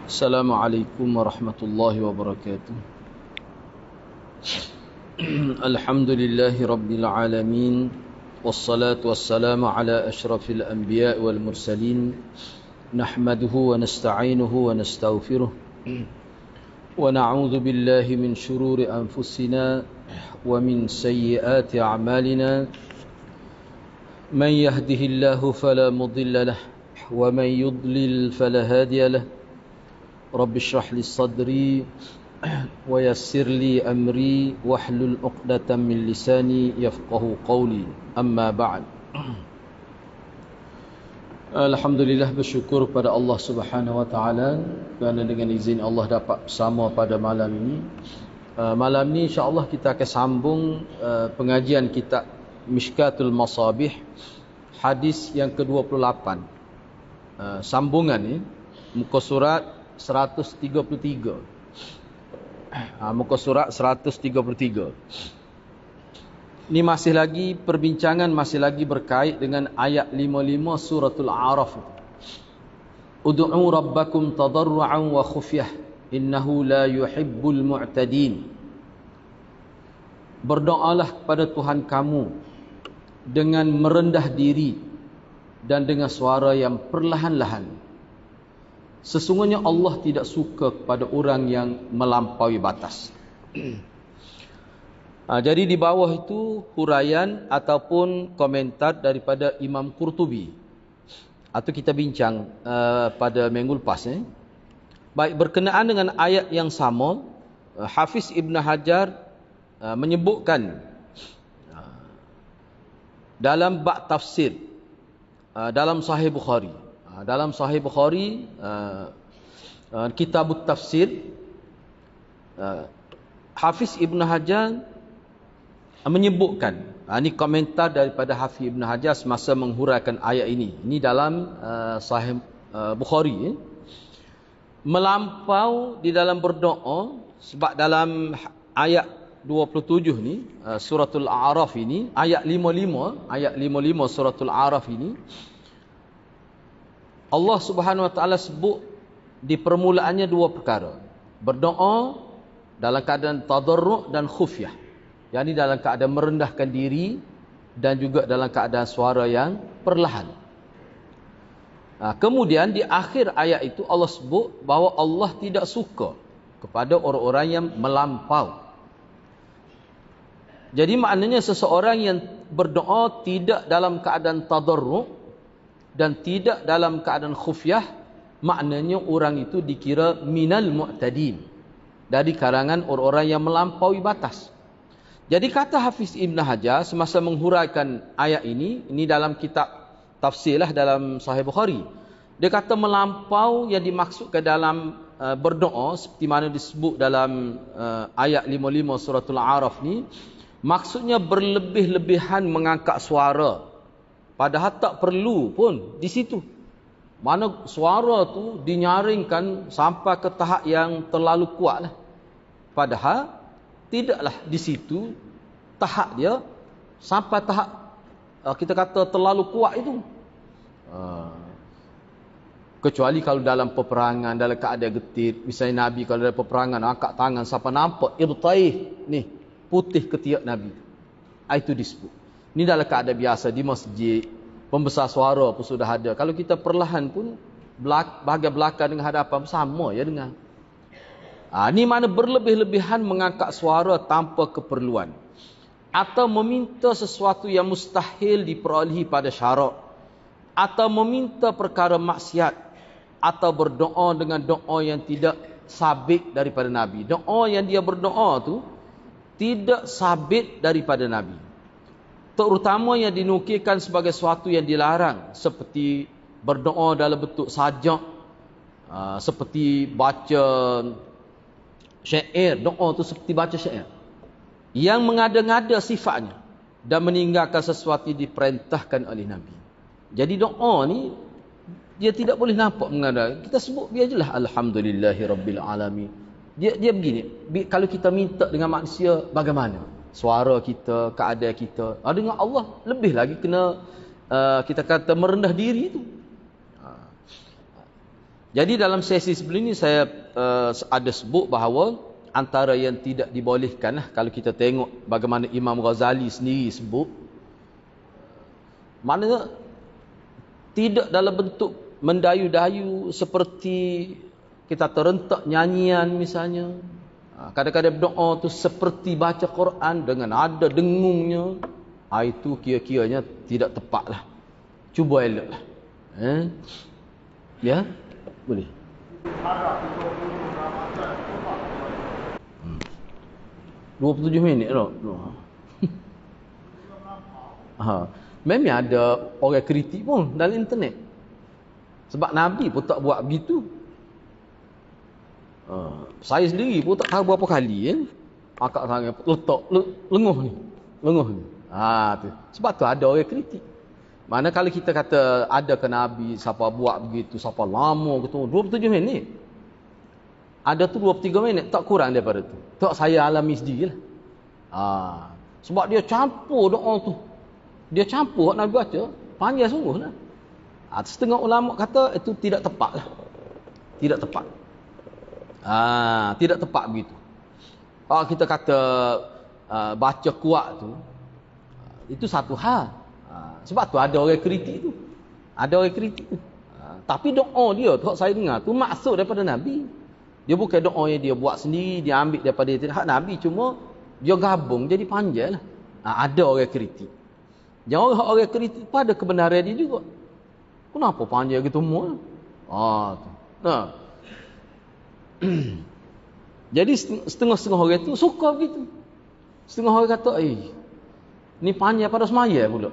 Assalamualaikum warahmatullahi wabarakatuh. Alhamdulillahi rabbil alamin. Wassalatu wassalamu ala ashrafil anbiya wal mursalin. Nahmaduhu wa nasta'inuhu wa nastaghfiruh. Wa na'udzu billahi min shururi anfusina wa min sayyiati a'malina. Man yahdihillahu fala mudilla lahu wa man yudlil fala hadiya lahu. Rabbi shrah li sadri wa yassir li amri wahlul 'uqdatam min lisani yafqahu qawli. Amma ba'd. Alhamdulillah, bersyukur pada Allah Subhanahu wa taala kerana dengan izin Allah dapat bersama pada malam ini. Malam ni insya-Allah kita akan sambung pengajian kitab Mishkatul Masabih, hadis yang ke-28. Sambungan ni muka surat 133. Muka surat 133. Ini masih lagi perbincangan, masih lagi berkait dengan ayat 55 suratul A'raf. Ud'u rabbakum tadarru'an wa khufyah innahu la yuhibbul mu'tadin. Berdoalah kepada Tuhan kamu dengan merendah diri dan dengan suara yang perlahan-lahan. Sesungguhnya Allah tidak suka kepada orang yang melampaui batas. Jadi di bawah itu huraian ataupun komentar daripada Imam Qurtubi. Atau kita bincang pada minggu lepas. Baik, berkenaan dengan ayat yang sama, Hafiz Ibn Hajar menyebutkan dalam bab tafsir dalam Sahih Bukhari. Dalam Sahih Bukhari, Kitabut Tafsir, Hafiz Ibn Hajar menyebutkan, ini komentar daripada Hafiz Ibn Hajar semasa menghuraikan ayat ini. Ini dalam Sahih Bukhari. Melampau di dalam berdoa, sebab dalam ayat 27 ni, suratul A'raf ini, ayat 55 suratul A'raf ini, Allah Subhanahu wa taala sebut di permulaannya dua perkara. Berdoa dalam keadaan tadarru' dan khufyah. Yakni dalam keadaan merendahkan diri dan juga dalam keadaan suara yang perlahan. Kemudian di akhir ayat itu Allah sebut bahawa Allah tidak suka kepada orang-orang yang melampau. Jadi maknanya seseorang yang berdoa tidak dalam keadaan tadarru' dan tidak dalam keadaan khufyah, maknanya orang itu dikira minal mu'tadin, dari kalangan orang-orang yang melampaui batas. Jadi kata Hafiz Ibn Hajar semasa menghuraikan ayat ini dalam kitab tafsirlah dalam Sahih Bukhari. Dia kata melampau yang dimaksudkan dalam berdoa seperti mana disebut dalam ayat 55 suratul A'raf ni, maksudnya berlebih-lebihan mengangkat suara. Padahal tak perlu pun di situ. Mana suara tu dinyaringkan sampai ke tahap yang terlalu kuat lah. Padahal tidaklah di situ tahap dia sampai tahap kita kata terlalu kuat itu. Kecuali kalau dalam peperangan, dalam keadaan getir. Misalnya Nabi kalau dalam peperangan angkat tangan sampai nampak irtaih ni putih ketiak Nabi. Itu disebut. Ini dalam keadaan biasa di masjid, pembesar suara pun sudah ada. Kalau kita perlahan pun bahagian belakang dengan hadapan sama ya dengan. Ini mana berlebih-lebihan mengangkat suara tanpa keperluan, atau meminta sesuatu yang mustahil diperolehi pada syarak, atau meminta perkara maksiat, atau berdoa dengan doa yang tidak sabit daripada Nabi. Doa yang dia berdoa tu tidak sabit daripada Nabi. Terutama yang dinukilkan sebagai sesuatu yang dilarang, seperti berdoa dalam bentuk sajak, seperti baca syair. Doa tu seperti baca syair yang mengada-ngada sifatnya dan meninggalkan sesuatu yang diperintahkan oleh Nabi. Jadi doa ni dia tidak boleh nampak mengada. Kita sebut biar jelah alhamdulillahi rabbil alamin. Dia begini, kalau kita minta dengan manusia bagaimana suara kita, keadaan kita, dengan Allah lebih lagi kena kita kata merendah diri itu. Jadi dalam sesi sebelum ini saya ada sebut bahawa antara yang tidak dibolehkan kalau kita tengok bagaimana Imam Ghazali sendiri sebut, maknanya tidak dalam bentuk mendayu-dayu seperti kita terentak nyanyian misalnya. Kadang-kadang berdoa tu seperti baca Quran dengan ada dengungnya. Itu kira-kiranya tidak tepatlah. Cuba eloklah. Ya? Boleh. 27 minit dah. Memang ada orang kritik pun dalam internet. Sebab Nabi pun tak buat begitu. Saya sendiri pun tak tahu berapa kali akak tangan letak lenguh ni. Tu. Sebab tu ada orang kritik. Mana kalau kita kata ada ke Nabi siapa buat begitu, siapa lama gitu 27 minit. Ada tu 23 minit, tak kurang daripada tu. Tak saya alami sendirilah. Sebab dia campur doa tu. Dia campur Nabi baca, panjang sungguhlah. Setengah ulama kata itu tidak tepatlah. Tidak tepat. Tidak tepat begitu. Kalau kita kata baca kuat tu, itu satu hal. Sebab tu ada orang kritik tu. Tapi doa dia tu saya dengar tu maksud daripada Nabi. Dia bukan doa yang dia buat sendiri, dia ambil daripada hak Nabi, cuma dia gabung jadi panjang lah. Ada orang kritik. Jangan orang kritik pada kebenaran dia juga. Kenapa panjang gitu semua? Jadi setengah-setengah orang tu suka begitu. Setengah orang kata, ni panjang pada semaya pula.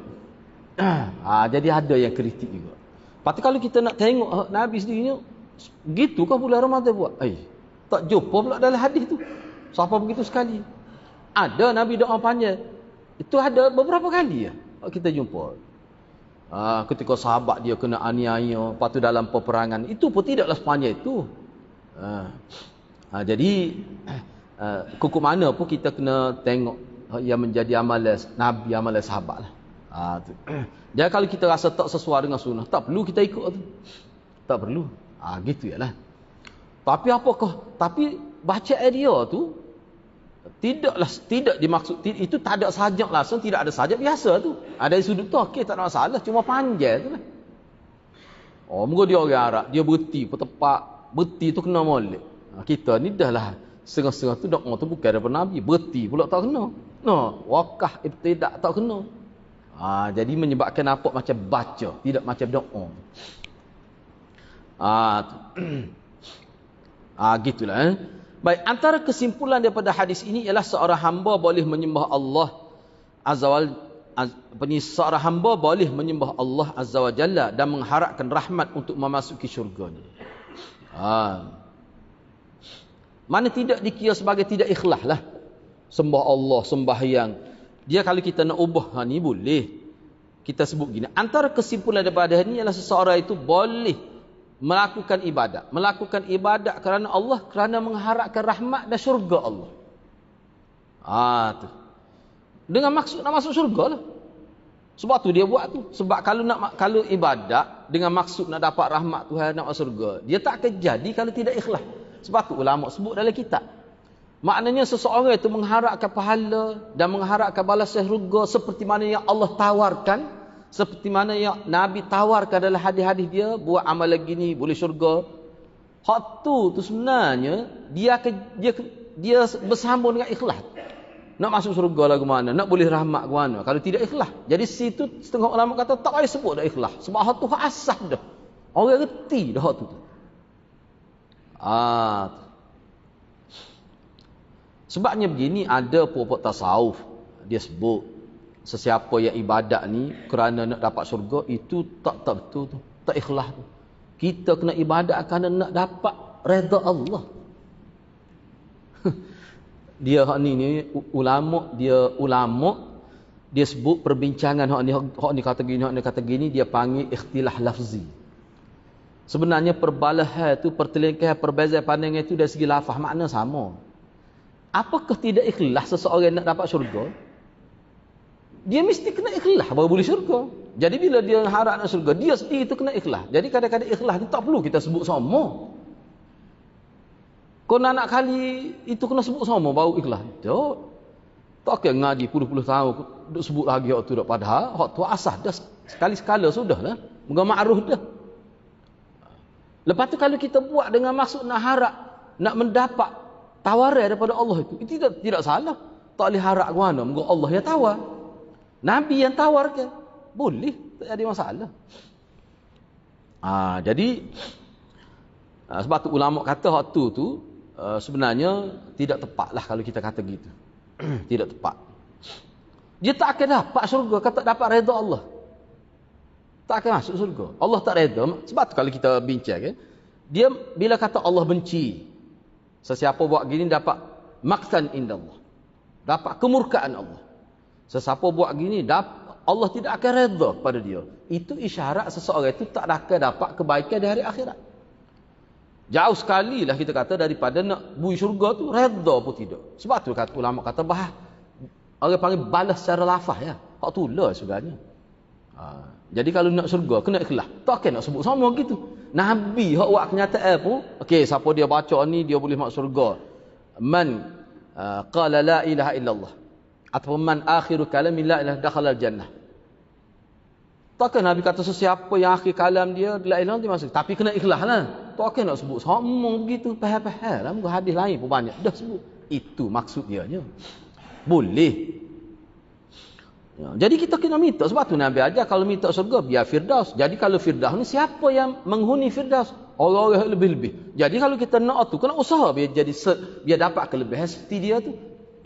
Jadi ada yang kritik juga. Lepas kalau kita nak tengok Nabi sendiri, gitu kah bulan Ramadan buat? Tak jumpa pula dalam hadis tu. Siapa begitu sekali? Ada Nabi doa panjang. Itu ada beberapa kali kita jumpa. Ketika sahabat dia kena aniaya, lepas tu dalam peperangan, itu pun tidaklah sepanjang itu. Jadi kuku mana pun kita kena tengok yang menjadi amalan Nabi, amalan sahabat lah. Jadi kalau kita rasa tak sesuai dengan sunnah, tak perlu kita ikut tu. Tak perlu. Gitu yalah. Tapi bacaan dia tu tidak dimaksud, itu tak ada sajak langsung, tidak ada sajak biasa tu. Ada sudut tu okey, tak ada masalah, cuma panjang tu lah. Moga dia orang Arab, dia berti tepat, berti tu kena molek. Kita ni dah lah setengah-setengah tu doa tu bukan daripada Nabi, berti pula tak kena. Wakah ibtidak tak kena. Jadi menyebabkan apa macam baca, tidak macam doa. Gitulah. Baik, antara kesimpulan daripada hadis ini ialah seorang hamba boleh menyembah Allah Azza wa seorang hamba boleh menyembah Allah Azza wa Jalla dan mengharapkan rahmat untuk memasuki syurga-Nya. Mana tidak dikira sebagai tidak ikhlas lah. Sembah Allah, sembahyang. Dia kalau kita nak ubah ni boleh. Kita sebut gini. Antara kesimpulan daripada ini ialah seseorang itu boleh melakukan ibadat. Melakukan ibadat kerana Allah, kerana mengharapkan rahmat dan syurga Allah. Tu. Dengan maksud nak masuk syurga lah. Sebab tu dia buat tu. Sebab kalau ibadat dengan maksud nak dapat rahmat Tuhan, nak masuk syurga, dia tak akan jadi kalau tidak ikhlas. Sebab tu ulama sebut dalam kitab. Maknanya seseorang itu mengharapkan pahala dan mengharapkan balasan syurga seperti mana yang Allah tawarkan, seperti mana yang Nabi tawarkan dalam hadis-hadis dia, buat amal lagi ni boleh syurga. Hak tu sebenarnya dia bersambung dengan ikhlas. Nak masuk syurga lah ke mana, nak boleh rahmat ke mana kalau tidak ikhlas. Jadi situ setengah ulama kata tak payah sebut dah ikhlas. Sebab hak tu hak asas dah. Orang reti dah hak tu. Sebabnya begini, ada pokok tasawuf dia sebut sesiapa yang ibadat ni kerana nak dapat syurga, itu tak betul tu, tak ikhlas tu. Kita kena ibadat kerana nak dapat redha Allah. Dia hak ni ulama dia sebut perbincangan hak ni kata gini, dia panggil ikhtilaf lafzi. Sebenarnya perbalahan tu, pertelingkahan, perbezaan pandangan itu dari segi lafaz makna sama. Apakah tidak ikhlas seseorang nak dapat syurga? dia mesti kena ikhlas baru boleh syurga. Jadi bila dia harap nak syurga, dia sendiri tu kena ikhlas. Jadi kadang-kadang ikhlas ni tak perlu kita sebut sama. Kau nak kali itu kena sebut sama baru ikhlas. Tak kira ngaji puluh-puluh tahun duk sebut lagi hak tu dak, padahal hak tu asah dah sekali-sekala sudahlah. Moga ma'ruf dah. Lepas tu kalau kita buat dengan maksud nak harap nak mendapat tawaran daripada Allah itu tidak salah. Tak boleh harap ke mana, moga Allah yang tawar. Nabi yang tawar ke? Boleh, tak ada masalah. Jadi sebab tu ulama kata hak tu sebenarnya tidak tepatlah kalau kita kata gitu. Tidak tepat. Dia tak akan dapat syurga kalau tak dapat redha Allah. Tak akan masuk syurga. Allah tak redha. Sebab tu kalau kita bincang kan, dia bila kata Allah benci, sesiapa buat gini dapat maqtan indallah. Dapat kemurkaan Allah. Sesiapa buat gini Allah tidak akan redha pada dia. Itu isyarat seseorang itu tak akan dapat kebaikan di hari akhirat. Jauh sekali lah kita kata daripada nak bui syurga tu redha pun tidak. Sebab tu kata ulama kata orang panggil balas secara lafaz ya. Hak tu lah sebenarnya. Jadi kalau nak syurga kena ikhlas. Tak kena nak sebut sama gitu. Nabi hak buat kenyataan pun, okey siapa dia baca ni dia boleh masuk syurga. Man qala la ilaha illallah ataupun man akhiru kalami la ilaha dakhala al-jannah. Takkan Nabi kata sesiapa yang akhir kalam dia la ilaha dia masuk. Tapi kena ikhlas lah. Tak nak sebut sama begitu. Faham-faham lah. Muka hadis lain pun banyak. Dah sebut. Itu maksud dia. Boleh. Jadi kita kena minta. Sebab tu Nabi ajar kalau minta surga biar Firdaus. Jadi kalau Firdaus ni siapa yang menghuni Firdaus? Orang-orang lebih-lebih. Jadi kalau kita nak tu kena usaha biar dapat kelebihan seperti dia tu.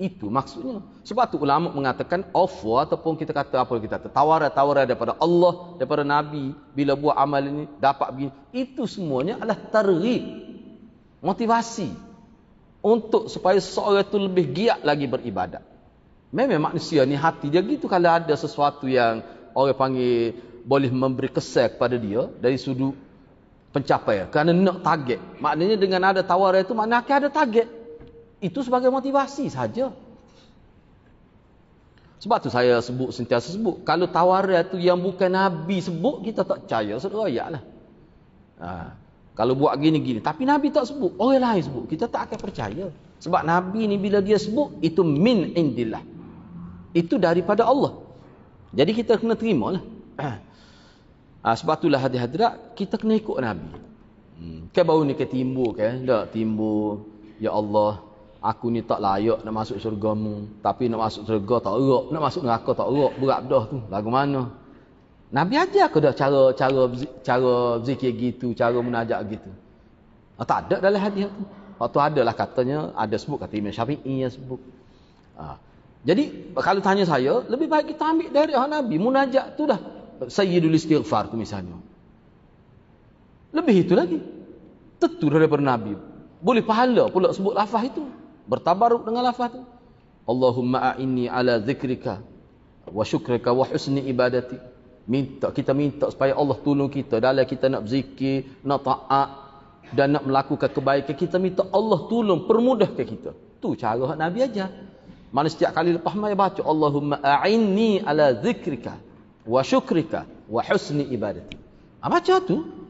Itu maksudnya. Sebab tu ulama mengatakan offer ataupun kita kata apa kita kata tawaran daripada Allah, daripada Nabi bila buat amal ini dapat begini. Itu semuanya adalah targhib. Motivasi untuk supaya seorang itu lebih giat lagi beribadat. Memang manusia ni hati dia gitu, kalau ada sesuatu yang orang panggil boleh memberi kesan kepada dia dari sudut pencapaian kerana nak target. Maknanya dengan ada tawaran itu maknanya akan ada target. Itu sebagai motivasi saja. Sebab tu saya sentiasa sebut. Kalau tawaran tu yang bukan Nabi sebut, kita tak percaya. Seroyak lah. Kalau buat gini-gini. Tapi Nabi tak sebut. Orang lain sebut. Kita tak akan percaya. Sebab Nabi ni bila dia sebut, itu min indillah. Itu daripada Allah. Jadi kita kena terima lah. Sebab itulah hadirat kita kena ikut Nabi. Kan baru ni timbul kan? Tak timbul. Ya Allah. Aku ni tak layak nak masuk syurga-Mu. Tapi nak masuk syurga tak erak. Nak masuk neraka tak erak. Berat dah tu. Lagu mana? Nabi ajar ke dah cara zikir gitu. Cara munajat gitu. Tak ada dalam hadis tu. Waktu adalah katanya. Ada sebut kata Imam Syafi'i yang sebut. Jadi kalau tanya saya. Lebih baik kita ambil dari Nabi. Munajat tu dah. Sayyidul istighfar tu misalnya. Lebih itu lagi. Tentu daripada Nabi. Boleh pahala pula sebut lafaz itu. Bertabaruk dengan lafaz tu. Allahumma a'inni ala zikrika wa syukrika wa husni ibadati. Kita minta supaya Allah tolong kita dalam kita nak berzikir, nak taat dan nak melakukan kebaikan. Kita minta Allah tolong permudahkan kita. Tu cara Nabi ajar. Mana setiap kali lepas mai baca Allahumma a'inni ala zikrika wa syukrika wa husni ibadati. Baca tu.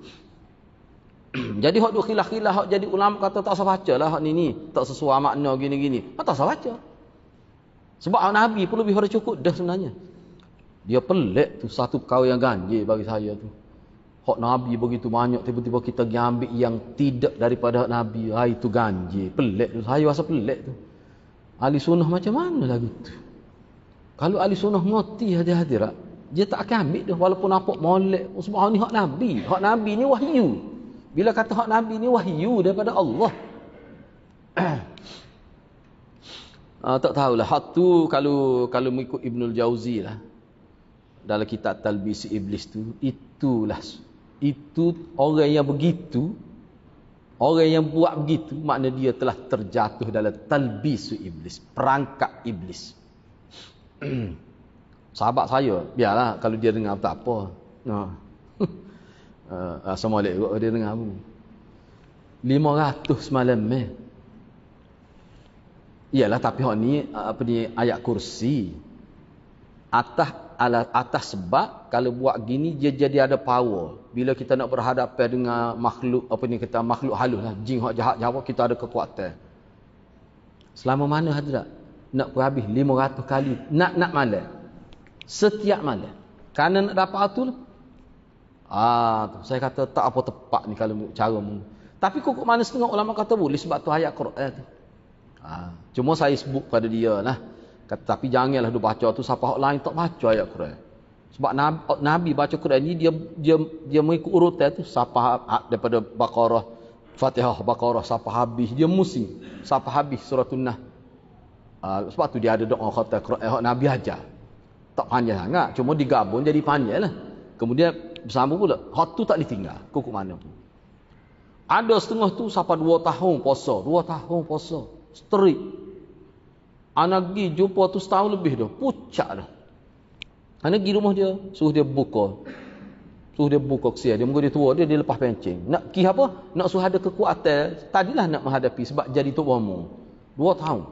Jadi hak duk khilaf-khilaf hak jadi ulama kata tak usah baca lah hak ni tak sesuai makna gini-gini. Tak usah baca. Sebab hak Nabi pun lebih pada cukup dah sebenarnya. Dia pelik tu satu perkara yang ganjil bagi saya tu. Hak Nabi begitu banyak tiba-tiba kita pergi ambil yang tidak daripada hak Nabi. Itu ganjil. Pelik tu. Saya rasa pelik tu. Ahli sunnah macam mana lagu tu? Kalau ahli sunnah mengerti hadirat, dia tak akan ambil dah walaupun nampak molek. Sebab ni hak Nabi. Hak Nabi ni wahyu. Bila kata hak Nabi ni wahyu daripada Allah. Tak tahulah. Hak tu kalau mengikut Ibnul Jauzi lah. Dalam kitab Talbis Iblis tu. Itulah. Itu orang yang begitu. Orang yang buat begitu. Makna dia telah terjatuh dalam Talbis Iblis. Perangkap Iblis. Sahabat saya. Biarlah kalau dia dengar tak apa. Assalamualaikum dia dengar aku 500 semalam Iyalah tapi hak ni ayat kursi. atas sebab kalau buat gini dia jadi ada power. Bila kita nak berhadapan dengan makhluk makhluk halus lah, jin hak jahat-jahat, kita ada kekuatan. Selama mana hadirat? Nak pun habis 500 kali nak malam. Setiap malam. Kerana nak dapat tu lah. Saya kata tak apa tepat ni kalau cara mu. Tapi kok mana setengah ulama kata boleh sebab tu ayat Quran tu. Cuma saya sebut pada dia lah. Tapi janganlah dia baca tu siapa hak lain tak baca ayat Quran. Sebab Nabi baca Quran ni dia mengikut urutan tu siapa daripada Baqarah, Fatihah, Baqarah siapa habis dia mesti siapa habis surah An-Nahl. Sebab tu dia ada doa khatam Quran hak Nabi ajar. Tak panjang sangat, cuma digabung jadi panjang lah. Kemudian bersambung pula. Hak tu tak ditinggal kok mana pun. Ada setengah tu sampai 2 tahun puasa, 2 tahun puasa. Strict. Anak pergi jumpa tu setahun lebih dah. Pucak dah. Anak pergi rumah dia. Suruh dia buka. Kesian. Dia muka dia tua. Dia lepas pencing. Nak pergi apa? Nak suruh ada kekuatan. Tadilah nak menghadapi. Sebab jadi tu umur. 2 tahun.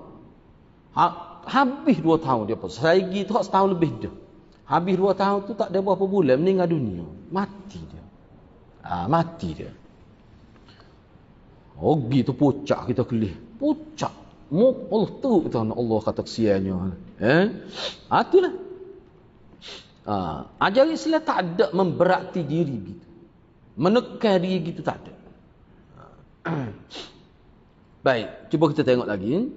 Habis 2 tahun dia puasa. Saya pergi tu setahun lebih dah. Habis 2 tahun tu tak ada berapa bulan. Meninggal dunia. Mati dia. Mati dia. Oh gitu pucak kita kelih. Pucak. Allah tu Allah kata kesiannya. Itulah. Ajaran Islam tak ada memberati diri gitu. Menekan diri gitu tak ada. Baik, cuba kita tengok lagi.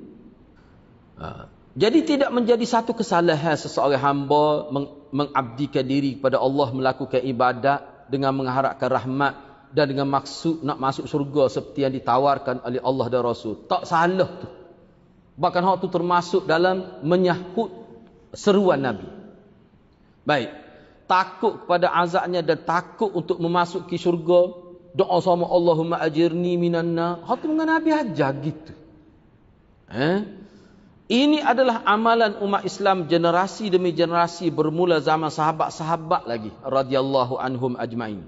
Jadi tidak menjadi satu kesalahan seseorang hamba mengabdikan diri kepada Allah, melakukan ibadat dengan mengharapkan rahmat dan dengan maksud nak masuk syurga seperti yang ditawarkan oleh Allah dan Rasul. Tak salah tu. Bahkan hak tu termasuk dalam menyahut seruan Nabi. Baik. Takut kepada azabnya dan takut untuk memasuki syurga. Doa sama Allahumma ajirni minan nar. Hak tu dengan Nabi ajar gitu. Ini adalah amalan umat Islam generasi demi generasi bermula zaman sahabat-sahabat lagi radhiyallahu anhum ajmain.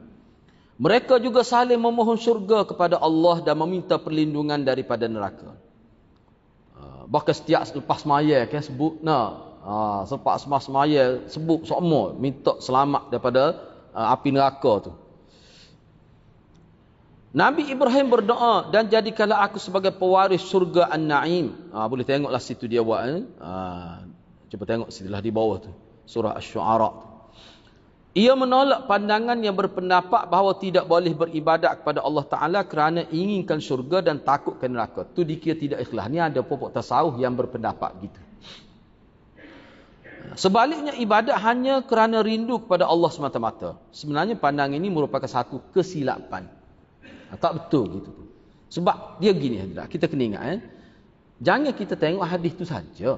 Mereka juga saling memohon syurga kepada Allah dan meminta perlindungan daripada neraka. Bahkan setiap lepas semaya kan sebut selepas semaya sebut semua minta selamat daripada api neraka tu. Nabi Ibrahim berdoa, dan jadikanlah aku sebagai pewaris syurga An-Na'im. Boleh tengoklah situ dia buat. Cuba tengok situlah di bawah tu. Surah Asy-Syu'ara. Ia menolak pandangan yang berpendapat bahawa tidak boleh beribadat kepada Allah Ta'ala kerana inginkan syurga dan takutkan neraka. Tu dikira tidak ikhlas. Ni ada pokok tasawuf yang berpendapat gitu. Sebaliknya ibadat hanya kerana rindu kepada Allah semata-mata. Sebenarnya pandangan ini merupakan satu kesilapan. Tak betul gitu. Sebab dia gini, kita kena ingat. Jangan kita tengok hadis tu saja.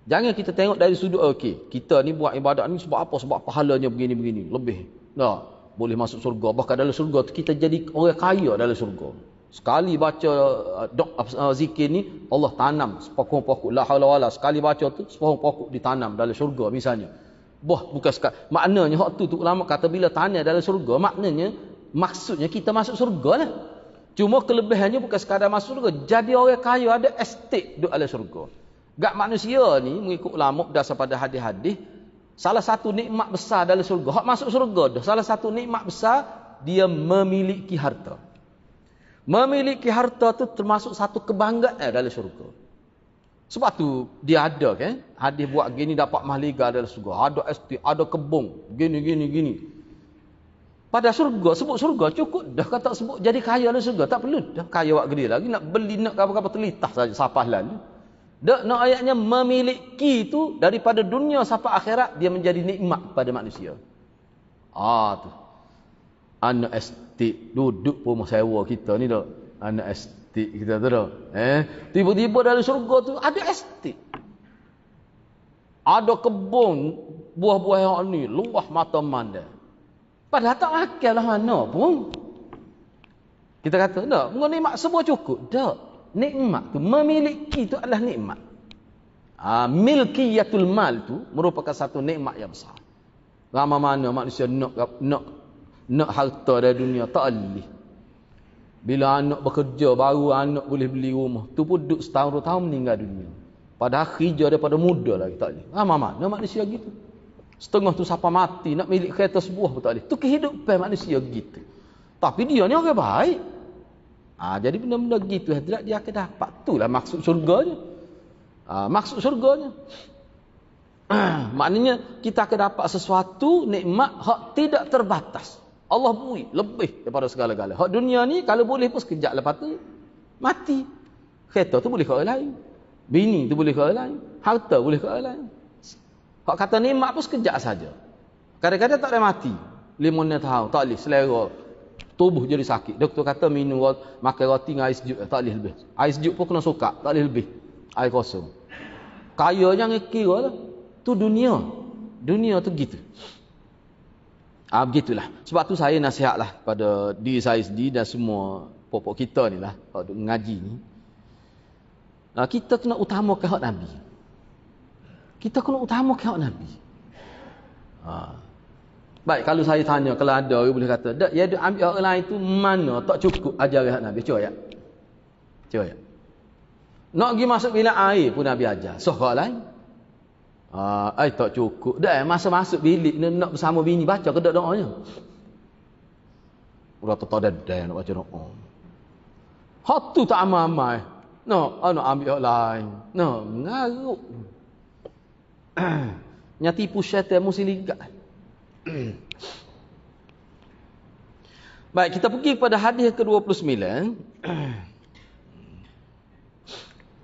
Jangan kita tengok dari sudut kita ni buat ibadat ni sebab apa? Sebab pahalanya begini-begini lebih. Boleh masuk surga. Bahkan dalam surga tu kita jadi orang kaya dalam surga. Sekali baca zikir ni Allah tanam sepokok-pokok la haula wala. Sekali baca tu sepokok pokok ditanam dalam surga misalnya. Bukan sekali. Maknanya hak tu ulama kata bila tanam dalam surga maknanya maksudnya kita masuk surga lah. Cuma kelebihannya bukan sekadar masuk surga, jadi orang kaya ada estate duduk dalam surga. Gak manusia ni mengikut ulama berdasar pada hadis-hadis, salah satu nikmat besar dalam surga, hak masuk surga dah, salah satu nikmat besar dia memiliki harta. Memiliki harta tu termasuk satu kebanggaan dalam surga. Sebab tu dia ada kan, hadis buat gini dapat mahliga dalam surga, ada estate, ada kebun, gini. Pada surga, sebut surga cukup dah, kata sebut jadi kaya dalam surga, tak perlu dah kaya buat gede lagi, nak beli nak apa-apa telitah saja sapah lalu. Dak nak ayatnya memiliki itu daripada dunia sampai akhirat dia menjadi nikmat pada manusia. Tu. Anak estate duduk rumah sewa kita ni dak. Anak estate kita tu dak. Tiba-tiba dalam surga tu ada estate. Ada kebun buah-buah yang ni luah mata mandang. Padahal tak makan lah mana pun. Kita kata tak, nikmat semua cukup. Tak. Nikmat tu, memiliki tu adalah nikmat. Milkiyatul mal tu merupakan satu nikmat yang besar. Ramai mana manusia nak harta dari dunia, tak boleh. Bila anak bekerja, baru anak boleh beli rumah. Tu pun duduk setahun 2 tahun meninggal dunia. Padahal hijau daripada muda lagi tak boleh. Mana manusia gitu. Setengah tu siapa mati nak milik kereta sebuah pun tak boleh. Tu kehidupan manusia gitu. Tapi dia ni orang baik. Jadi benda-benda gitu dia akan dapat. Itulah maksud surganya. Maksud surganya. Maknanya kita akan dapat sesuatu nikmat hak tidak terbatas. Allah beri lebih daripada segala-gala. Hak dunia ni kalau boleh pun sekejap lepas tu mati. Kereta tu boleh ke orang lain. Bini tu boleh ke orang lain. Harta boleh ke orang lain. Hak kata nikmat pun sekejap saja. Kadang-kadang tak boleh mati. 5 tahun tak boleh selera. Tubuh jadi sakit. Doktor kata minum makan roti dengan air sejuk tak boleh lebih. Air sejuk pun kena sukar, tak boleh lebih. Air kosong. Kaya jangan kira lah. Tu dunia. Dunia tu gitu. Begitulah. Sebab tu saya nasihatlah pada diri saya sendiri dan semua pokok kita ni lah. Kalau mengaji ni. Kita kena utamakan hak Nabi. Kita kena utamakan hak Nabi. Baik, kalau saya tanya, kalau ada orang boleh kata, "Dak, ya dia ambil orang lain tu mana tak cukup ajar hak Nabi." Cuba ya. Cuba ya. Nak pergi masuk bilik air pun Nabi ajar. Sohak lain. Tak cukup. Dah masa masuk bilik nak bersama bini baca ke dak doanya. Udah tak nak baca doa. Hak tu tak amal-amal. Nak ambil orang lain. Mengaruk. Nyati tipu syaitan mesti ligat. Baik, kita pergi kepada hadis ke-29.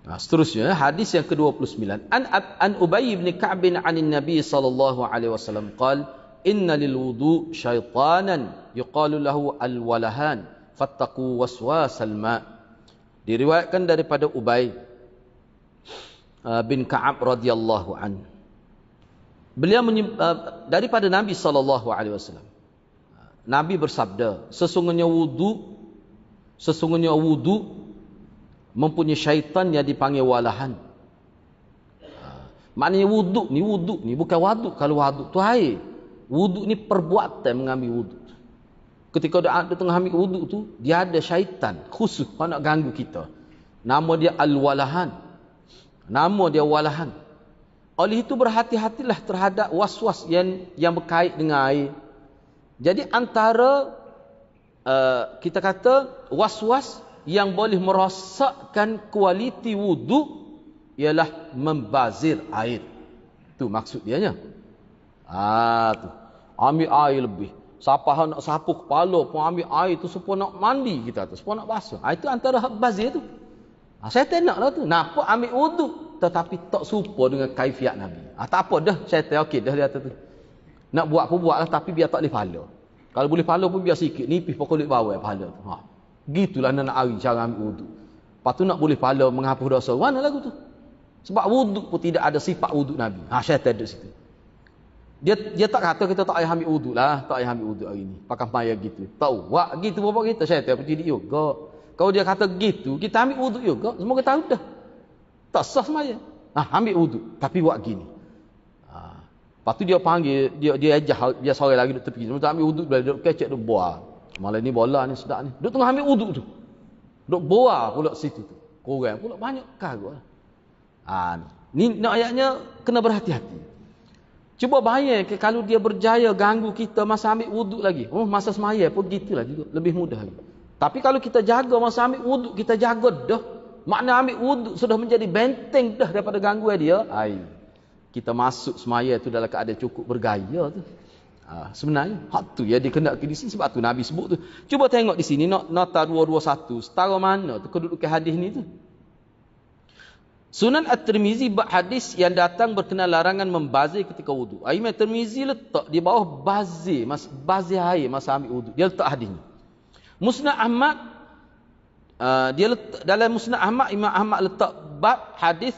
Seterusnya hadis yang ke-29. An Ubay bin Ka'b an Nabi sallallahu alaihi wasallam qala inna lil wudu syaitanan yuqalu lahu al-walahan fattaqu waswasal ma. Diriwayatkan daripada Ubay bin Ka'ab radhiyallahu an. Beliau daripada Nabi sallallahu alaihi wasallam. Nabi bersabda, sesungguhnya wudu mempunyai syaitan yang dipanggil walahan. Maknanya wudu ni bukan waduk. Kalau waduk tu air. Wudu ni perbuatan mengambil wudu. Ketika dia tengah ambil wudu tu, dia ada syaitan khusus yang nak ganggu kita. Nama dia al-walahan. Nama dia walahan. Oleh itu berhati-hatilah terhadap was-was yang berkait dengan air. Jadi antara kita kata was-was yang boleh merosakkan kualiti wudu ialah membazir air. Tu maksud dianya. Tu. Ambil air lebih. Siapa nak sapu kepala pun ambil air tu supaya nak mandi kita tu, supaya nak basuh. Itu antara hak bazir tu. Syaitan naklah tu. Nampak ambil wudu tetapi tak serupa dengan kaifiat Nabi. Tak apa dah, syaitan okey dah dia tu. Nak buat pun buatlah tapi biar tak boleh pahala. Kalau boleh pahala pun biar sikit, nipis pokok duit bawah pahala tu. Gitulah nak hari cara ambil wudu. Lepas tu nak boleh pahala menghapus dosa. Mana lagu tu? Sebab wudu pun tidak ada sifat wudu Nabi. Syaitan ada situ. Dia tak kata kita tak payah ambil wudu lah, tak payah ambil wudu hari ni. Pakai maya gitu. Tahu, wak gitu bapak kita syaitan pun jadi juga. Kalau dia kata gitu, kita ambil wudu juga. Semua kita tahu dah. Tak sah semaya. Ambil wudu tapi buat gini. Lepas tu dia panggil, dia ajah dia sore lagi duduk tepi. Dia ambil wudu dia duduk kecek duduk buah. Malam ni bola ni sedap ni. Duduk tengah ambil wudu tu. Duduk buah pula situ tu. Korang pula banyak karut. Ni nak ayatnya kena berhati-hati. Cuba bayangkan kalau dia berjaya ganggu kita masa ambil wudu lagi. Masa semaya pun gitulah juga. Lebih mudah lagi. Tapi kalau kita jaga masa ambil wudu, kita jaga dah. Makna ambil wudu sudah menjadi benteng dah daripada gangguan dia. Kita masuk semaya tu dalam keadaan cukup bergaya tu. Sebenarnya hak tu ya dikehendaki di sini sebab tu Nabi sebut tu. Cuba tengok di sini nota 221. Setara mana tu kedudukan hadis ni tu? Sunan At-Tirmizi bab hadis yang datang berkenaan larangan membazir ketika wudu. Imam Tirmizi letak di bawah bazir air masa ambil wudu. Dia letak hadis ni. Musnad Ahmad dia letak dalam Musnad Ahmad, Imam Ahmad letak bab hadis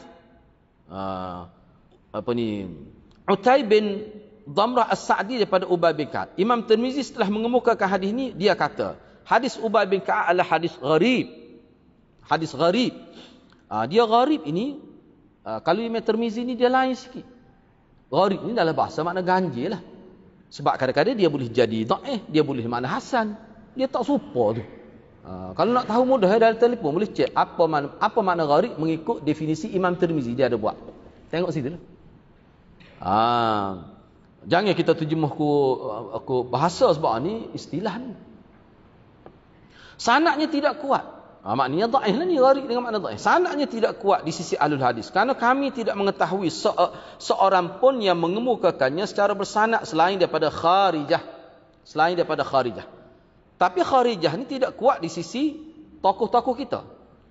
Utay bin Damrah As-Sa'di daripada Ubay bin Ka'ab. Imam Tirmizi setelah mengemukakan hadis ni, dia kata hadis Ubay bin Ka'ab adalah hadis gharib. Hadis gharib. Dia gharib ini kalau Imam Tirmizi ni dia lain sikit. Gharib ni dalam bahasa makna ganjil lah. Sebab kadang-kadang dia boleh jadi dhaif, dia boleh makna hasan. Dia tak serupa tu. Kalau nak tahu mudah dari telefon boleh cek apa makna gharib mengikut definisi Imam Tirmizi, dia ada buat. Tengok situ lah. Jangan kita terjemah aku bahasa sebab ni istilah ni. Sanadnya tidak kuat. Maknanya dhaif lah ni, gharib dengan makna dhaif. Sanadnya tidak kuat di sisi ahlul hadis. Kerana kami tidak mengetahui seorang pun yang mengemukakannya secara bersanad selain daripada Kharijah. Tapi Kharijah ni tidak kuat di sisi tokoh-tokoh kita.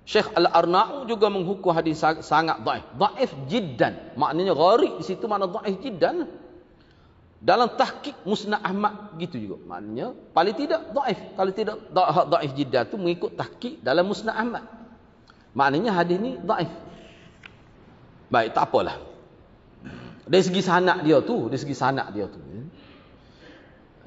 Syekh Al-Arna'u juga menghukum hadis sangat dhaif. Dhaif jiddan. Maknanya gharib di situ makna dhaif jiddan. Dalam tahqiq Musnad Ahmad gitu juga. Maknanya paling tidak dhaif. Kalau tidak dhaif jiddan tu mengikut tahqiq dalam Musnad Ahmad. Maknanya hadis ni dhaif. Baik, tak apalah. Dari segi sanad dia tu,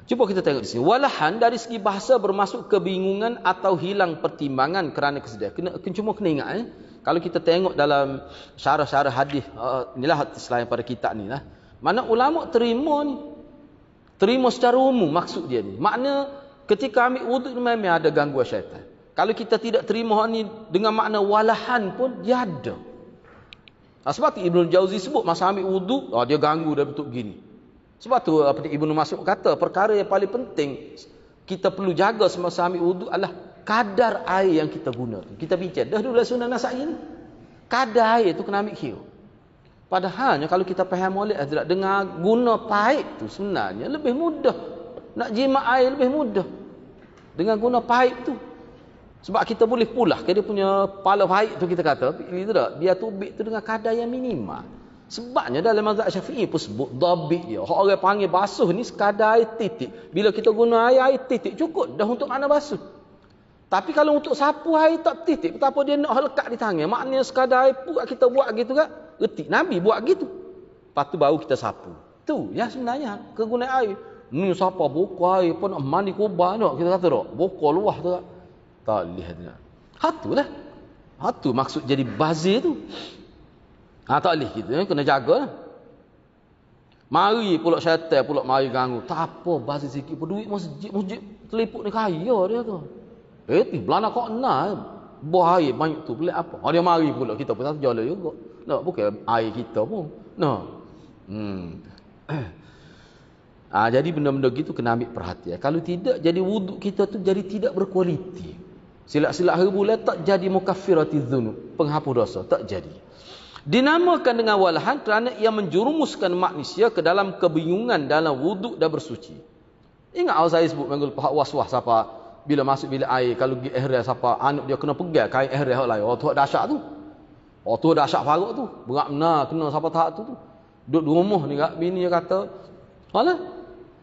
Cuba kita tengok di sini. Walahan dari segi bahasa bermaksud kebingungan atau hilang pertimbangan kerana kesedihan. Cuma kena ingat kalau kita tengok dalam syarah-syarah hadis, inilah selain pada kitab ni lah. Mana ulama terima secara umum maksud dia ni. Makna ketika ambil wuduk ni memang ada gangguan syaitan. Kalau kita tidak terima ni dengan makna walahan pun dia ada. Sebab tu Ibnu Jauzi sebut masa ambil wuduk, dia ganggu dah bentuk begini. Sebab tu Ibnu Mas'ud kata perkara yang paling penting kita perlu jaga semasa ambil wuduk adalah kadar air yang kita guna. Kita bincang dah dulu sunnah Nasa'i ni. Kadar air tu kena ambil kira. Padahalnya kalau kita faham molek dengan guna paip tu sebenarnya lebih mudah. Nak jimat air lebih mudah dengan guna paip tu. Sebab kita boleh pulah ke dia punya pala paip tu kita kata, itu tak? Dia tubik tu dengan kadar yang minimal. Sebabnya dalam mazhab Syafi'i pun sebut dhabit dia. Orang panggil basuh ni sekadar air titik. Bila kita guna air titik cukup dah untuk makna basuh. Tapi kalau untuk sapu air tak titik, betapa dia nak lekat di tangan. Maknanya sekadar air pun kita buat gitu kan? Reti Nabi buat gitu. Lepas tu baru kita sapu. Tu ya sebenarnya kegunaan air. Ni siapa buka air pun nak mandi kubah nak kita kata tak. Buka luah tu tak. Tak lihat tak. Hatulah. Hatu maksud jadi bazir tu. Tak boleh gitu, kena jaga. Mari pula syaitan pula mari ganggu. Tak apa, bazir sikit pun duit masjid telipuk ni kaya dia tu. Belana kau nak buah air banyak tu pelik apa. Dia mari pula kita pun tak jalan juga. Nak bukan air kita pun. Jadi benda-benda gitu kena ambil perhatian. Kalau tidak jadi wuduk kita tu jadi tidak berkualiti. Silap-silap hari bulan tak jadi mukaffirati dzunub, penghapus dosa, tak jadi. Dinamakan dengan walahan kerana ia menjurumuskan manusia ke dalam kebingungan dalam wuduk dan bersuci. Ingat saya sebut minggu lepas was-was siapa bila masuk bilik air kalau pergi ihram siapa anak dia kena pegang kain ihram hak lain. Tu dahsyat tu. Tu dahsyat faruk tu. Berat benar kena siapa tahap tu. Duduk di rumah ni bini dia kata, "Alah,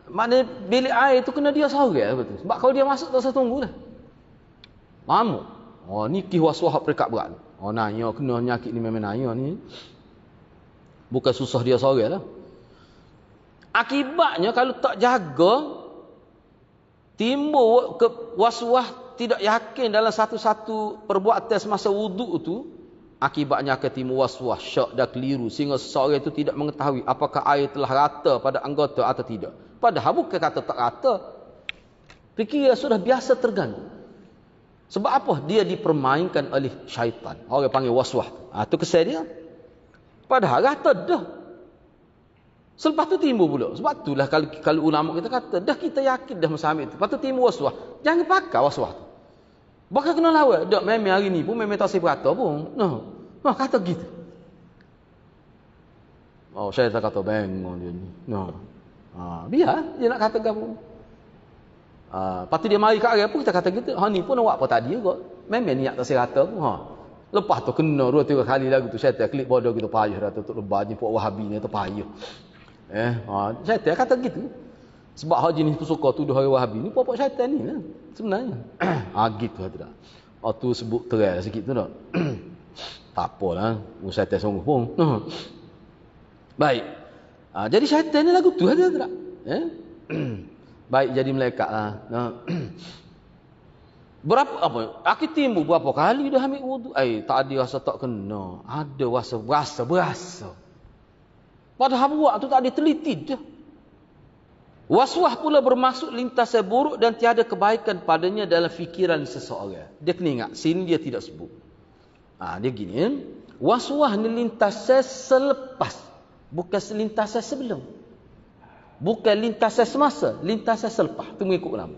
makna bilik air tu kena dia seorang betul." Sebab kalau dia masuk tak usah tunggulah. Mamu. Ni kih was-was peringkat berat. Nanya kena nyakit ni memang nanya ni. Bukan susah dia seorang lah. Akibatnya kalau tak jaga timbul was-was tidak yakin dalam satu-satu perbuatan semasa wuduk tu, akibatnya akan timbul was-was, syak dan keliru sehingga seseorang itu tidak mengetahui apakah air telah rata pada anggota atau tidak. Padahal bukan kata tak rata. Fikiran sudah biasa terganggu. Sebab apa? Dia dipermainkan oleh syaitan. Orang panggil was-was. Tu kesal dia. Padahal rata dah. Selepas tu timbul pula. Sebab itulah kalau ulama kita kata, dah kita yakin dah masa ambil tu. Lepas tu timbul was-was. Jangan pakai was-was tu. Bahkan kena lawan. Dak memang hari ni pun memang tak saya berkata pun. Kata gitu. Syaitan kata bengong dia ni. Biar dia nak kata gapo. Lepas tu dia mari kat arah pun kita kata gitu. Ni pun awak apa tadi juga. Memang niat tak saya kata pun. Lepas tu kena 2-3 kali lagu tu syaitan klik bodoh gitu payah dah tu lebar ni puak Wahabi ni tu payah. Syaitan kata gitu. Sebab hak jenis suka tuduh orang Wahabi ni puak syaitan ni lah sebenarnya. Gitu lah tak. Tu sebut terai sikit tu tak. Tak apalah, syaitan sungguh pun. Baik. Jadi syaitan ni lagu tu ada tak? Baik jadi malaikat lah. Berapa apa? Aki timbul berapa kali dah ambil wuduk? Tak ada rasa tak kena. Ada rasa berasa. Padahal buat tu tak ada teliti dah. Waswah pula bermaksud lintasan buruk dan tiada kebaikan padanya dalam fikiran seseorang. Dia kena ingat, sini dia tidak sebut. Dia gini, waswah ni lintasan selepas, bukan lintasan sebelum. Bukan lintasan semasa, lintasan selepas. Itu mengikut ulama.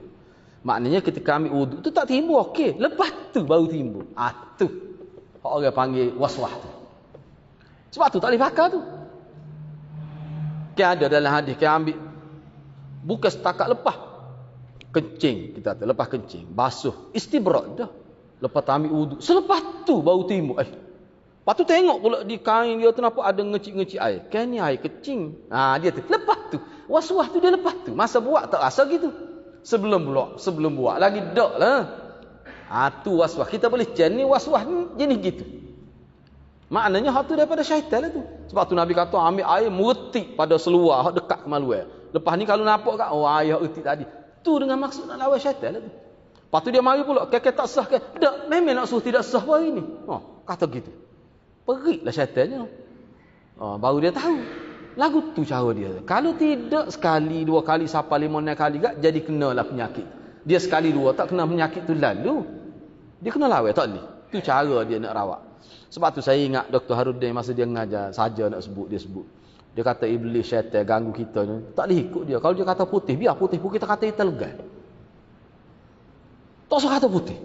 Maknanya ketika ambil wuduk tu tak timbul, okey. Lepas tu baru timbul. Tu orang panggil waswah tu. Sebab tu tak boleh pakai tu. Ada dalam hadis, ambil bukan setakat lepas kencing, kita kata lepas kencing, basuh, istibrak dah. Lepas ambil wuduk, selepas tu baru timbul. Lepas tu tengok pula di kain dia tu nampak ada ngecik-ngecik air. Kan ni air kecing. Dia tu lepas tu. Waswah tu dia lepas tu. Masa buat tak rasa gitu. Sebelum buat lagi dak lah. Tu waswah. Kita boleh cek ni waswah ni jenis gitu. Maknanya hak tu daripada syaitan lah tu. Sebab tu Nabi kata ambil air meretik pada seluar hak dekat kemaluan. Lepas ni kalau nampak kat air retik tadi. Tu dengan maksud nak lawan syaitan lah tu. Lepas tu dia mari pula kakek tak sah ke? Tak, memang nak suruh tidak sah hari ni. Kata gitu. Periklah syaitannya. Baru dia tahu. Lagu tu cara dia. Kalau tidak sekali, dua kali, sampai 5-6 kali gak, jadi kenalah penyakit. Dia sekali dua tak kena penyakit tu lalu. Dia kena lawan tak boleh. Tu cara dia nak rawat. Sebab tu saya ingat Dr. Harudin masa dia mengajar, saja nak sebut, dia sebut. Dia kata iblis syaitan ganggu kita ni. Tak boleh ikut dia. Kalau dia kata putih, biar putih pun kita kata kita legal. Tak usah kata putih.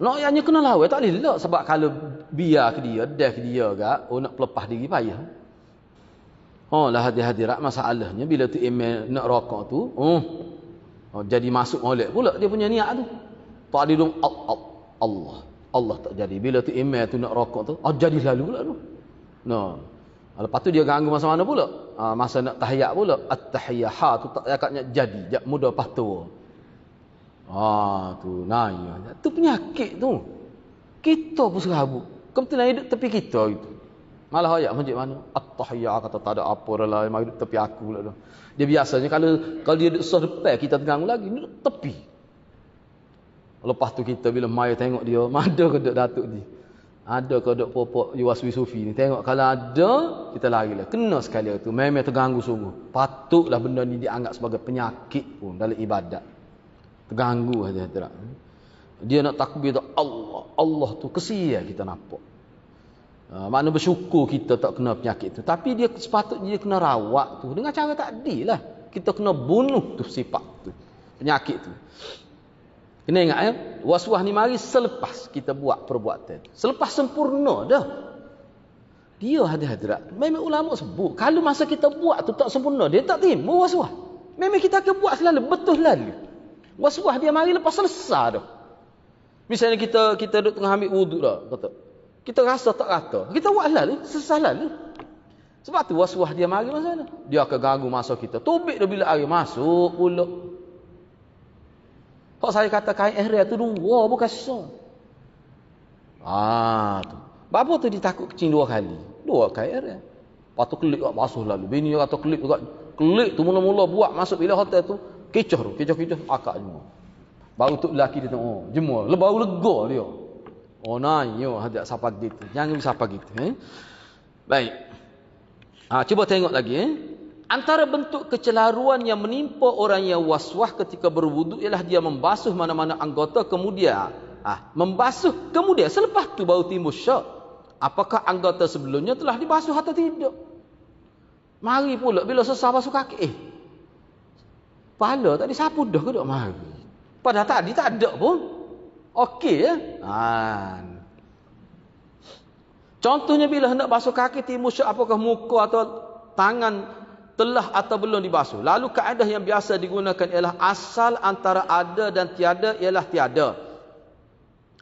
Naknya kena lawan, tak boleh lah. Sebab kalau biar ke dia, dah ke dia gak, nak pelepah diri payah. Lah hadirat masalahnya bila tu email nak rokok tu, jadi masuk molek pula dia punya niat tu. Tak ada dong Allah tak jadi. Bila tu email tu nak rokok tu, jadi lalu pula tu. Lepas tu dia ganggu masa mana pula? Masa nak tahiyat pula. At-tahiyah tu tak cakapnya jadi, mudah pastua. Tu naya. Tu penyakit tu. Kita pun serabut. Kebetulan hidup tepi kita itu. Malah ayat masjid mana? At-tahiyah kata tak ada apa dah, mai hidup tepi aku pula tu. Dia biasanya kalau dia duduk sah depan kita terganggu lagi, duduk tepi. Lepas tu kita bila mai tengok dia, ada ke duk datuk ni? Ada ke duk popok Yuwaswi Sufi ni? Tengok kalau ada, kita larilah. Kena sekali tu. Memang terganggu sungguh. Patutlah benda ni dianggap sebagai penyakit pun dalam ibadat. Terganggu saja. Dia nak takbir tu Allah tu kesian kita nampak. Makna bersyukur kita tak kena penyakit tu. Tapi dia sepatutnya dia kena rawat tu dengan cara tak adil lah. Kita kena bunuh tu sifat tu, penyakit tu. Kena ingat waswah ni mari selepas kita buat perbuatan tu. Selepas sempurna dah. Dia hadirat. Memang ulama sebut kalau masa kita buat tu tak sempurna, dia tak timbul waswah. Memang kita akan buat selalu betul lalu. Waswah dia mari lepas selesai dah. Misalnya kita duduk tengah ambil wuduk dah, kata. Kita rasa tak rata. Kita buat lalu, selesai lalu. Sebab tu waswah dia mari masa mana? Dia akan ganggu masa kita. Tubik dah bila air masuk pula. Kalau saya kata kain ihram tu dua bukan sah. Tu. Bapa tu ditakut kecing 2 kali. 2 kain ihram. Lepas tu kelik kat basuh lalu. Bini kata kelik juga. Kelik tu mula-mula buat masuk bila hotel tu. Kecoh tu. Kecoh akak semua. Baru tu lelaki dia tengok. Jemur. Baru lega dia. Nanya ada siapa gitu. Jangan siapa gitu. Baik. Cuba tengok lagi. Antara bentuk kecelaruan yang menimpa orang yang waswah ketika berwuduk ialah dia membasuh mana-mana anggota kemudian. Membasuh kemudian selepas tu baru timbul syak. Apakah anggota sebelumnya telah dibasuh atau tidak? Mari pula bila selesai basuh kaki. Kepala tadi sapu dah ke tak mari? Padahal tadi tak ada pun. Okey ya. Contohnya bila hendak basuh kaki timbul syak, apakah muka atau tangan telah atau belum dibasuh. Lalu kaedah yang biasa digunakan ialah asal antara ada dan tiada ialah tiada.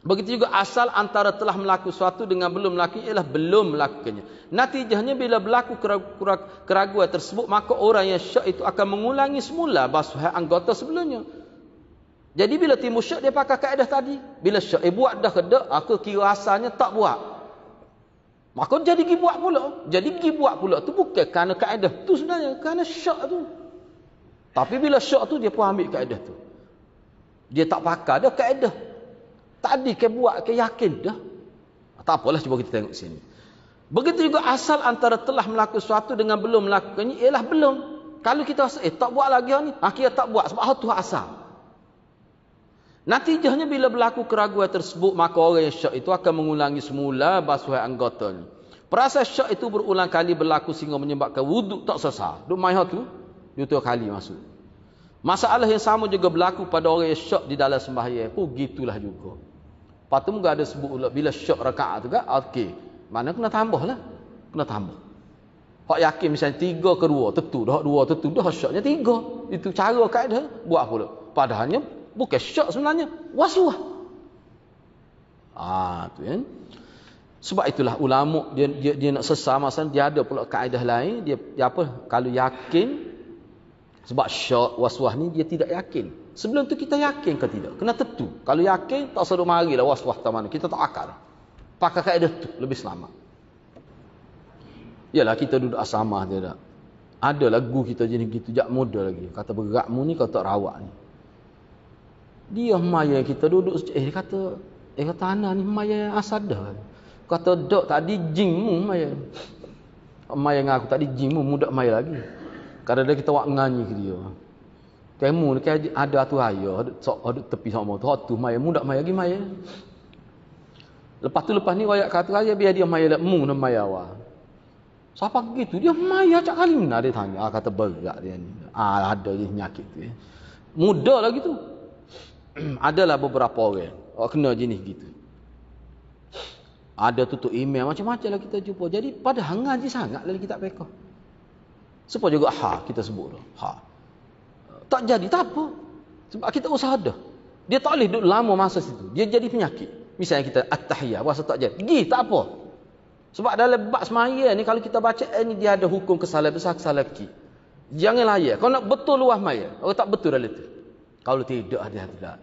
Begitu juga asal antara telah melakukan sesuatu dengan belum melakukan ialah belum melakukannya. Natijahnya bila berlaku keraguan tersebut, maka orang yang syak itu akan mengulangi semula basuhan anggota sebelumnya. Jadi bila timbul syak dia pakai kaedah tadi. Bila syak buat dah ke dak, aku kira asalnya tak buat. Maka jadi pergi buat pula. Jadi pergi buat pula tu bukan kerana kaedah tu sebenarnya, kerana syak tu. Tapi bila syak tu dia pun ambil kaedah tu. Dia tak pakai dah kaedah. Tadi ke buat ke yakin dah. Tak apalah, cuba kita tengok sini. Begitu juga asal antara telah melakukan sesuatu dengan belum melakukannya ialah belum. Kalau kita rasa, tak buat lagi ni, kita tak buat sebab tu asal. Natijahnya bila berlaku keraguan tersebut, maka orang yang syak itu akan mengulangi semula basuhan anggotanya. Perasaan syak itu berulang kali berlaku sehingga menyebabkan wuduk tak selesai. Duk main tu, dua kali masuk. Masalah yang sama juga berlaku pada orang yang syak di dalam sembahyang pun gitulah juga. Patut juga ada sebut ulang bila syak rakaat tu kan, okey. Mana kena tambah lah. Kena tambah. Hak yakin misalnya 3 ke 2, tentu dah 2 tentu dah syaknya 3. Itu cara kaedah buat pula. Padahalnya bukan syak sebenarnya, waswah. Tu kan. Sebab itulah ulama dia nak sesar masa dia ada pula kaedah lain, dia apa kalau yakin sebab syak waswah ni dia tidak yakin. Sebelum tu kita yakin ke tidak? Kena tentu. Kalau yakin tak suruh marilah waswah tak mana. Kita tak akal. Pakai kaedah tu lebih selamat. Yalah kita duduk asrama dia tak. Ada lagu kita jenis gitu jak muda lagi. Kata beratmu ni kau tak rawak ni. Dia maya kita duduk kata ana ni maya asada. Kata dok tadi jingmu maya. Maya ngaku tadi jingmu mudak maya lagi. Kadang-kadang kita wak nganyi ke dia. Kamu ni ada atu raya, ada tepi sama tu maya mudak maya lagi maya. Lepas ni wayak kata raya biar dia maya mu dan maya awal. Siapa gitu? Dia maya cak kali mana dia tanya. Kata berat dia ni. Ada je penyakit tu. Muda lagi tu. Adalah beberapa orang kena jenis gitu. Ada tutup email macam-macam lah kita jumpa. Jadi padahal ngaji sangat dalam kitab fiqh. Supaya juga kita sebut dah. Tak jadi tak apa. Sebab kita usaha dah. Dia tak boleh duduk lama masa situ. Dia jadi penyakit. Misalnya kita at-tahiyah, puasa tak jadi. Tak apa. Sebab dalam bab semaya ni kalau kita baca ni dia ada hukum kesalahan besar, kesalahan kecil. Jangan layak. Kalau nak betul luah maya, orang tak betul dalam tu. Kalau tidak ada tidak.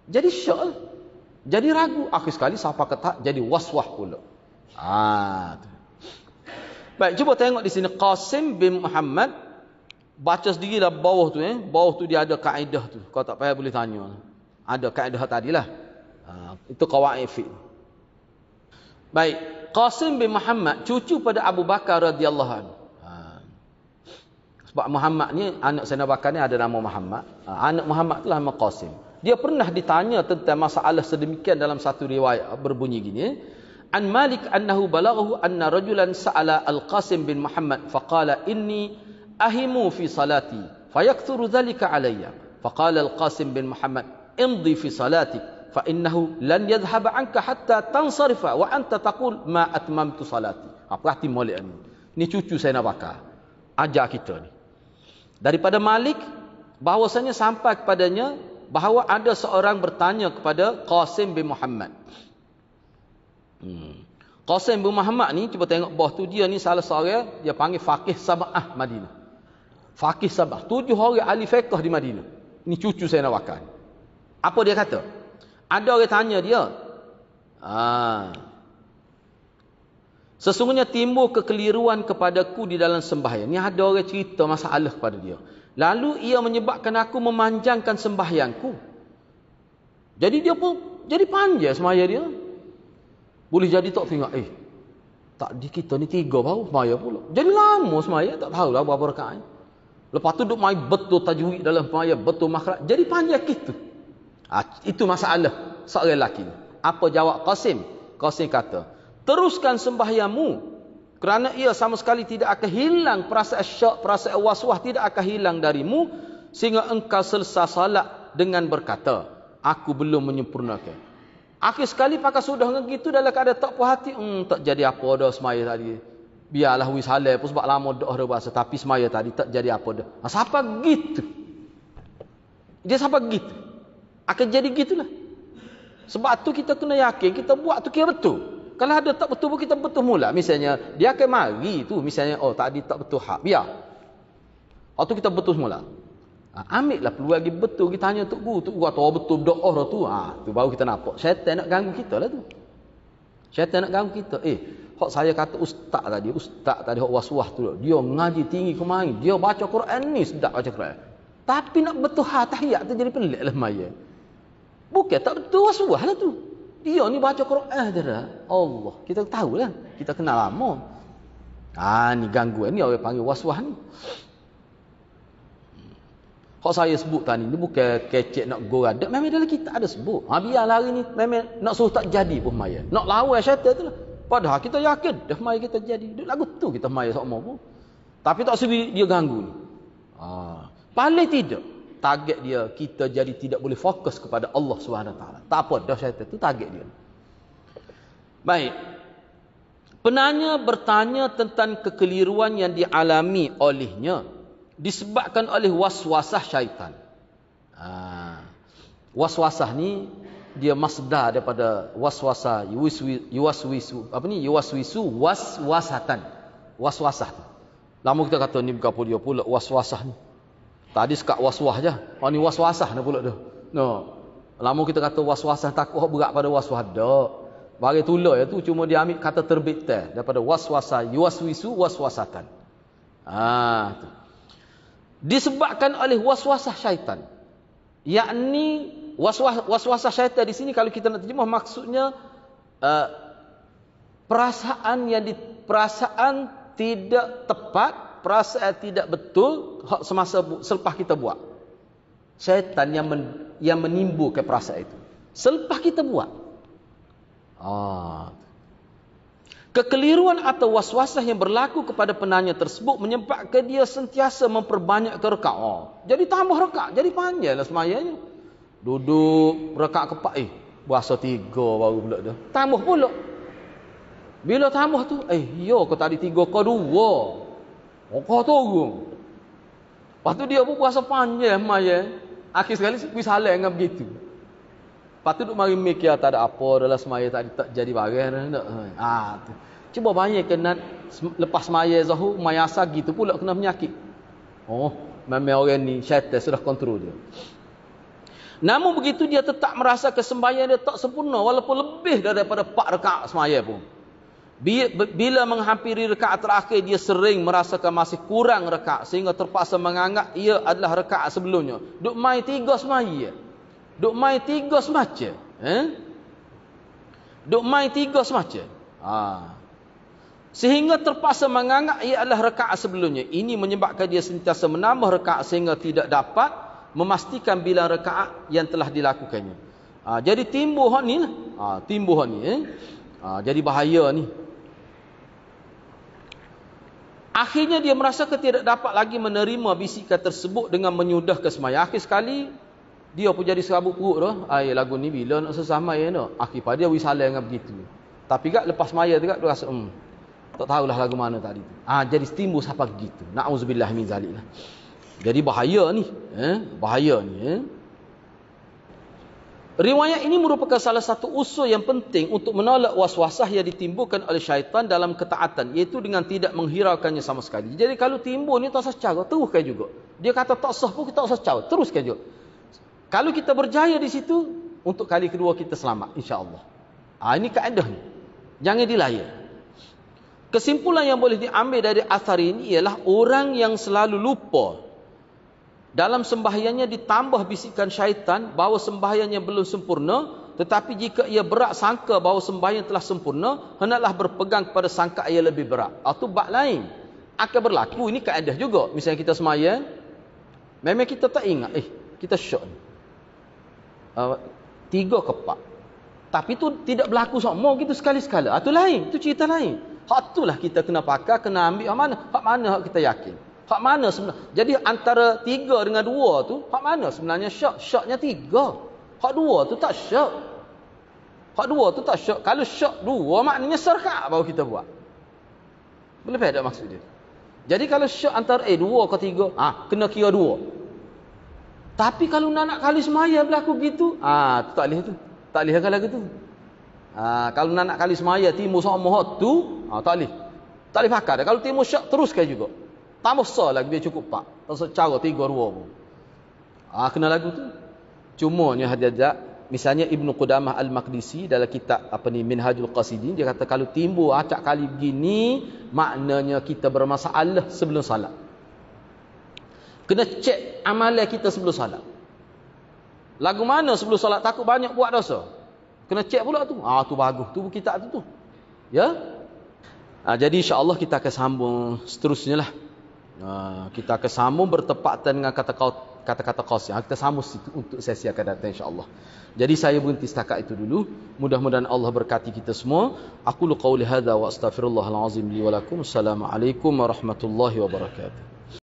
Jadi syak. Jadi ragu. Akhir sekali siapa kata jadi waswah pula. Tu. Baik, cuba tengok di sini Qasim bin Muhammad baca sendiri dah bawah tu Bawah tu dia ada kaedah tu. Kau tak payah boleh tanya. Ada kaedah tadilah. Itu qawaid fiqh. Baik, Qasim bin Muhammad cucu pada Abu Bakar radhiyallahu anhu. Sebab Muhammad ni anak Sayyidina Bakar ni ada nama Muhammad. Anak Muhammad tu lah nama Qasim. Dia pernah ditanya tentang masalah sedemikian dalam satu riwayat berbunyi gini. An Malik annahu balaghahu anna rajulan sa'ala Al-Qasim bin Muhammad faqala inni ahimu fi salati fayakthuru dhalika alayya. Faqala Al-Qasim bin Muhammad imdi fi salatik fa innahu lan yadhhab anka hatta tansarifa wa anta taqul ma atmamtu salati. Perhati molek ni. Ni cucu Sayyidina Bakar. Ajar kita ni. Daripada Malik bahawasanya sampai kepadanya bahawa ada seorang bertanya kepada Qasim bin Muhammad. Qasim bin Muhammad ni cuba tengok bawah tu dia ni salah seorang dia panggil faqih Sab'ah Madinah. Faqih Sab'ah, 7 orang ahli fiqh di Madinah. Ni cucu Sayyidina Bakar. Apa dia kata? Ada orang tanya dia. Sesungguhnya timbul kekeliruan kepadaku di dalam sembahyang. Ni ada orang cerita masalah kepada dia. Lalu ia menyebabkan aku memanjangkan sembahyangku. Jadi dia pun jadi panjang sembahyang dia. Boleh jadi tak tengok tak di kita ni 3 baru sembahyang pula. Jadi lama sembahyang tak tahulah berapa rakaat. Lepas tu duk main betul tajwid dalam sembahyang, betul makhraj. Jadi panjang gitu. Itu masalah seorang lelaki. Apa jawab Qasim? Qasim kata, teruskan sembahyangmu kerana ia sama sekali tidak akan hilang perasaan syak, perasaan waswah tidak akan hilang darimu sehingga engkau selesai salat dengan berkata, aku belum menyempurnakan. Akhir sekali pakai sudah begitu dalam keadaan tak puas hati, tak jadi apa dah semaya tadi. Biarlah wis halal pun sebab lama dah ada bahasa tapi semaya tadi tak jadi apa dah. Siapa gitu? Dia siapa gitu? Akan jadi gitulah. Sebab tu kita kena yakin kita buat tu kira betul. Kalau ada tak betul pun kita betul mula. Misalnya dia akan mari tu misalnya tadi tak betul hak biar. Atau kita betul semula. Ambillah peluang lagi betul kita tanya tok guru atau betul doa tu. Tu baru kita nampak. Syaitan nak ganggu kita lah tu. Syaitan nak ganggu kita. Hak saya kata ustaz tadi hak waswah tu. Dia ngaji tinggi kemarin, dia baca Quran ni sedap baca Quran. Tapi nak betul tahiyat tu jadi pelik lah maya. Bukan tak betul waswah lah tu. Dia ni baca Quran dah. Allah, kita tahulah. Kita kenal lama. Ni gangguan ni orang panggil waswas ni. Hak saya sebut tadi ni bukan kecek nak goradak, memang dalam kita ada sebut. Biarlah hari ni memang nak suruh tak jadi pun maya. Nak lawan syaitan tu lah. Padahal kita yakin dah maya kita jadi. Duk lagu tu kita maya sama pun. Tapi tak sebi dia ganggu ni. Paling tidak target dia kita jadi tidak boleh fokus kepada Allah Subhanahu taala. Tak apa dah syaitan tu target dia. Baik. Penanya bertanya tentang kekeliruan yang dialami olehnya disebabkan oleh waswasah syaitan. Waswasah ni dia masdar daripada waswasa yuwaswisu waswasatan. Waswasah tu. Lama kita kata ni bukan dia pula waswasah ni. Tadi sekat waswah je. Ni waswasah ni pula dah. No. Lama kita kata waswasah takut berat pada waswas dak. Bagi tula ya tu cuma dia ambil kata terbitan daripada waswasa yuwaswisu waswasatan. Tu. Disebabkan oleh waswasah syaitan. Yakni waswasah syaitan di sini kalau kita nak terjemah maksudnya perasaan perasaan tidak tepat, perasaan tidak betul semasa selepas kita buat. Syaitan yang menimbulkan perasaan itu selepas kita buat. Kekeliruan atau waswasah yang berlaku kepada penanya tersebut menyebabkan dia sentiasa memperbanyak rakaat. Jadi tambah rakaat, jadi panjanglah semayanya. Duduk rakaat keempat, berasa 3 baru pula dah. Tambah pula. Bila tambah tu, kau tadi 3 kau 2. Kau turun. Lepas tu dia pun berasa panjang semaya. Akhir sekali pergi salah dengan begitu. Lepas tu duk mari mikir tak ada apa dalam semaya tadi tak jadi barang dah. Tu. Cuba bayangkan lepas semaya Zuhur mayasa gitu pula kena penyakit. Memang orang ni syaitan sudah kontrol dia. Namun begitu dia tetap merasa kesembahyang dia tak sempurna walaupun lebih daripada 4 rakaat semaya pun. Bila menghampiri rakaat terakhir dia sering merasakan masih kurang rakaat sehingga terpaksa menganggap ia adalah rakaat sebelumnya. Duk mai 3 semaya. Duk mai 3 semacam. Duk mai 3 semacam. Sehingga terpaksa menganggap ia adalah rakaat sebelumnya. Ini menyebabkan dia sentiasa menambah rakaat sehingga tidak dapat memastikan bilang rakaat yang telah dilakukannya. Jadi timbul hak ni lah. Timbul hak ni. Jadi bahaya ni. Akhirnya dia merasa tidak dapat lagi menerima bisikan tersebut dengan menyudahkan sembahyang. Akhir sekali dia pun jadi serabut perut dah. Lagu ni bila nak selesai sembahyang dah. Akhir pada dia wisalah dengan begitu. Tapi kat lepas sembahyang tu kat dia rasa tak tahulah lagu mana tadi tu. Jadi timbul sampai begitu. Na'udzubillah min zalik lah. Jadi bahaya ni. Bahaya ni. Riwayat ini merupakan salah satu usul yang penting untuk menolak waswasah yang ditimbulkan oleh syaitan dalam ketaatan, iaitu dengan tidak menghiraukannya sama sekali. Jadi kalau timbul ni tak sah cara, teruskan juga. Dia kata tak sah pun kita tak sah cara, teruskan juga. Kalau kita berjaya di situ, untuk kali kedua kita selamat, insya-Allah. Ini kaedah ni. Jangan dilayan. Kesimpulan yang boleh diambil dari asar ini ialah orang yang selalu lupa dalam sembahyangnya ditambah bisikan syaitan bahawa sembahyangnya belum sempurna, tetapi jika ia berat sangka bahawa sembahyang telah sempurna, hendaklah berpegang kepada sangka ia lebih berat. Atau bab lain akan berlaku. Ini kaedah juga. Misalnya kita sembahyang, memang kita tak ingat, kita syok ni 3 ke 4. Tapi tu tidak berlaku sama gitu sekali-sekala. Itu lain, itu cerita lain. Hak itulah kita kena pakai, kena ambil hak mana hak kita yakin. Hak mana sebenarnya? Jadi antara 3 dengan 2 tu, hak mana sebenarnya syak? Syaknya 3. Hak 2 tu tak syak. Hak 2 tu tak syak. Kalau syak 2 maknanya serkat baru kita buat. Boleh faham tak maksud dia? Jadi kalau syak antara 2 ke 3, kena kira 2. Tapi kalau nak kali semaya berlaku gitu, tu tak boleh tu. Tak boleh kalau gitu. Kalau nak kali semaya timbul sama hak tu, tak boleh. Tak boleh pakai dah. Kalau timbul syak teruskan juga. Tambah sah lagi dia cukup 4. Tak usah cara 3 2 pun. Kena lagu tu. Cumanya hadiah misalnya Ibnu Qudamah Al-Maqdisi dalam kitab Minhajul Qasidin, dia kata kalau timbul acak kali begini maknanya kita bermasalah sebelum salat. Kena cek amalan kita sebelum salat. Lagu mana sebelum salat takut banyak buat dosa. kena cek pula tu. Tu bagus. Tu kitab tu. Ya. Jadi insya-Allah kita akan sambung seterusnya lah. Kita akan sambung bertepatan dengan kata-kata qaus. Kita sambung untuk sesi akan datang insya-Allah. Jadi saya berhenti setakat itu dulu. Mudah-mudahan Allah berkati kita semua. Aku qauli hadza wa astaghfirullahal azim li wa lakum. Assalamualaikum warahmatullahi wabarakatuh.